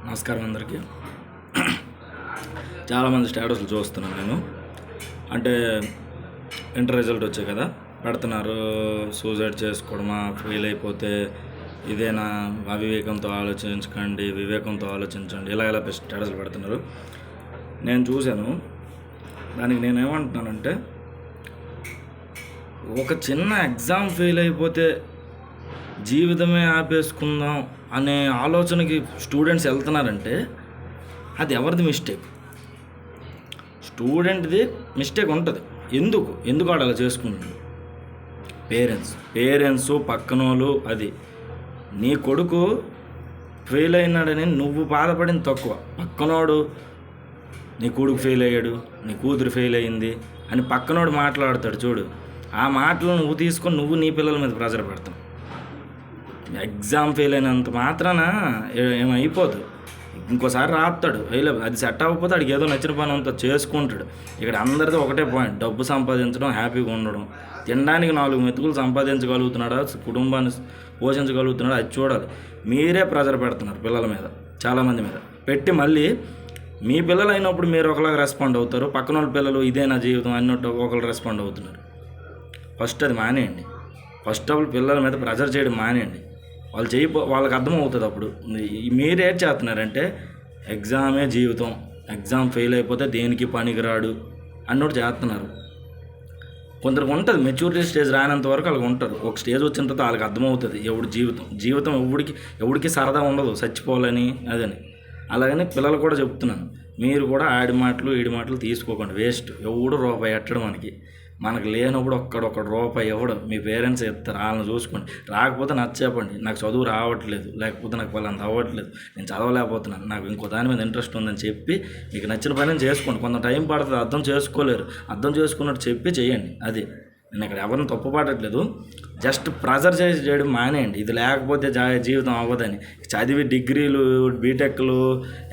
నమస్కారం అందరికీ. చాలామంది స్టేటస్లు చూస్తున్నాను నేను. అంటే ఇంటర్ రిజల్ట్ వచ్చాయి కదా, పెడుతున్నారు సూసైడ్ చేసుకోవడమా, ఫెయిల్ అయిపోతే ఇదేనా, అవివేకంతో ఆలోచించకండి, వివేకంతో ఆలోచించండి, ఇలా స్టేటస్లు పెడుతున్నారు. నేను చూశాను. దానికి నేనేమంటున్నానంటే, ఒక చిన్న ఎగ్జామ్ ఫెయిల్ అయిపోతే జీవితమే ఆపేసుకుందాం అనే ఆలోచనకి స్టూడెంట్స్ వెళ్తున్నారంటే అది ఎవరిది మిస్టేక్? స్టూడెంట్ది మిస్టేక్ ఉంటుంది. ఎందుకు వాడు అలా చేసుకుంటుంది? పేరెంట్స్ పక్కనోళ్ళు. అది నీ కొడుకు ఫెయిల్ అయినాడని నువ్వు బాధపడింది తక్కువ. పక్కనోడు నీ కొడుకు ఫెయిల్ అయ్యాడు, నీ కూతురు ఫెయిల్ అయ్యింది అని పక్కనోడు మాట్లాడతాడు చూడు. ఆ మాటలు నువ్వు తీసుకొని నువ్వు నీ పిల్లల మీద ప్రెజర్ పెడతావు. ఎగ్జామ్ ఫెయిల్ అయినంత మాత్రాన ఏమైపోదు. ఇంకోసారి రాస్తాడు, అది సెట్ అవ్వకపోతే అడిగి ఏదో నచ్చిన పని అంతా చేసుకుంటాడు. ఇక్కడ అందరితో ఒకటే పాయింట్, డబ్బు సంపాదించడం, హ్యాపీగా ఉండడం. తినడానికి 4 మెతుకులు సంపాదించగలుగుతున్నాడా, కుటుంబాన్ని పోషించగలుగుతున్నాడా, అది చూడాలి. మీరే ప్రెజర్ పెడుతున్నారు పిల్లల మీద, చాలామంది మీద పెట్టి, మళ్ళీ మీ పిల్లలు అయినప్పుడు మీరు ఒకలాగా రెస్పాండ్ అవుతారు, పక్కన వాళ్ళ పిల్లలు ఇదే నా జీవితం అన్నట్టు ఒకళ్ళు రెస్పాండ్ అవుతున్నారు. ఫస్ట్ అది మానేయండి. ఫస్ట్ ఆఫ్ ఆల్ పిల్లల మీద ప్రెజర్ చేయడం మానేయండి. వాళ్ళకి అర్థమవుతుంది. అప్పుడు మీరేం చేస్తున్నారంటే ఎగ్జామే జీవితం, ఎగ్జామ్ ఫెయిల్ అయిపోతే దేనికి పనికిరాడు అన్నట్టు చేస్తున్నారు. కొందరికి ఉంటుంది, మెచ్యూరిటీ స్టేజ్ రానంత వరకు వాళ్ళకి ఉంటారు. ఒక స్టేజ్ వచ్చిన తర్వాత వాళ్ళకి అర్థమవుతుంది ఎవడు జీవితం ఎవడికి సరదా ఉండదు, చచ్చిపోవాలని అదని. అలాగని పిల్లలు కూడా చెప్తున్నాను, మీరు కూడా ఆడి మాటలు ఈడి మాటలు తీసుకోకండి. వేస్ట్. ఎవడు రూపాయి ఎట్టడం మనకు లేనప్పుడు ఒక్క రూపాయి ఇవ్వడం. మీ పేరెంట్స్ ఇస్తారు, వాళ్ళని చూసుకోండి. రాకపోతే చెప్పండి, నాకు చదువు రావట్లేదు, లేకపోతే నాకు వాళ్ళంత అవ్వట్లేదు, నేను చదవలేకపోతున్నాను, నాకు ఇంకో దాని మీద ఇంట్రెస్ట్ ఉందని చెప్పి మీకు నచ్చిన పని చేసుకోండి. కొంత టైం పడుతుంది, అర్థం చేసుకోలేరు, అర్థం చేసుకున్నట్టు చెప్పి చేయండి. అది నేను ఇక్కడ ఎవరిని తప్పుపడట్లేదు, జస్ట్ ప్రెజర్ చేయడం మానేయండి. ఇది లేకపోతే జీవితం అవ్వదని. చదివి డిగ్రీలు, బీటెక్లు,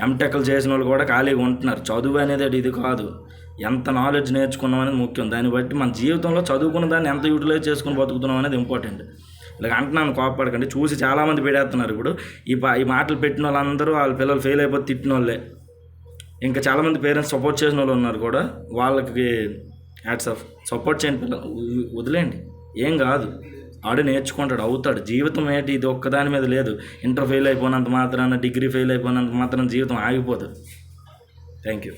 ఎంటెక్లు చేసిన వాళ్ళు కూడా ఖాళీగా ఉంటున్నారు. చదువు అనేది ఇది కాదు, ఎంత నాలెడ్జ్ నేర్చుకున్నాం అనేది ముఖ్యం. దాన్ని బట్టి మన జీవితంలో చదువుకున్న దాన్ని ఎంత యూటిలైజ్ చేసుకుని బతుకుతున్నాం అనేది ఇంపార్టెంట్. ఇలా అంటున్నాను, కోపపడకండి. చూసి చాలామంది పెడేస్తున్నారు. ఇప్పుడు ఈ మాటలు పెట్టిన వాళ్ళందరూ వాళ్ళ పిల్లలు ఫెయిల్ అయిపోతే తిట్టిన వాళ్ళే. ఇంకా చాలామంది పేరెంట్స్ సపోర్ట్ చేసిన వాళ్ళు ఉన్నారు కూడా, వాళ్ళకి హ్యాట్స్ ఆఫ్. సపోర్ట్ చేయండి, పిల్లలు వదిలేయండి, ఏం కాదు, ఆడు నేర్చుకుంటాడు, అవుతాడు. జీవితం ఏంటి, ఇది ఒక్కదాని మీద లేదు. ఇంటర్ ఫెయిల్ అయిపోయినంత మాత్రాన, డిగ్రీ ఫెయిల్ అయిపోయినంత మాత్రాన జీవితం ఆగిపోదు. Thank you.